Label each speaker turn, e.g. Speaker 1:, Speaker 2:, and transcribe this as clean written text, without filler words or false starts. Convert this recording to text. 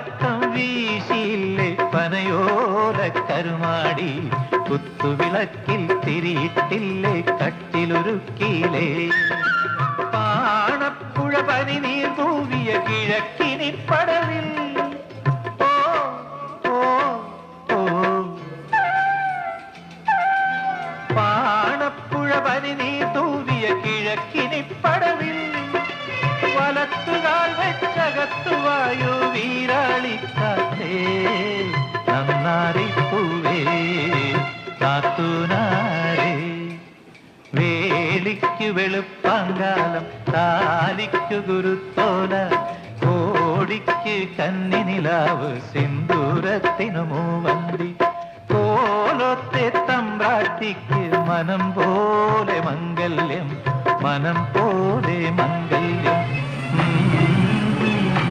Speaker 1: പടക്കം വീശിയില്ലേ പനയോല കരുമാടി കുത്തുവിളക്കിൽ തിരിയിട്ടില്ലേ കട്ടിലൊരുക്കിയില്ലേ പാണപ്പുഴ പനിനീർ തൂവിയ കിഴക്കിനി പടവിൽ പാണപ്പുഴ പനിനീർ തൂവിയ കിഴക്കിനി പടവിൽ വലത്തുകാൽ വെച്ചകത്തുവായോ വീരാളിക്കാത്തേ നന്നാറിപ്പൂവേ കാത്തൂനാരേ വേലിക്കു വെളുപ്പാങ്കാലം താലിക്കു ഗുരുത്തോല കോടിക്ക് കന്നിനിലാവ് സിന്ദൂരത്തിനു മൂവന്തി കോലത്തെ തമ്പ്രാട്ടിക്ക് മനം പോലെ മംഗല്യം മനം പോലെ മംഗല്യം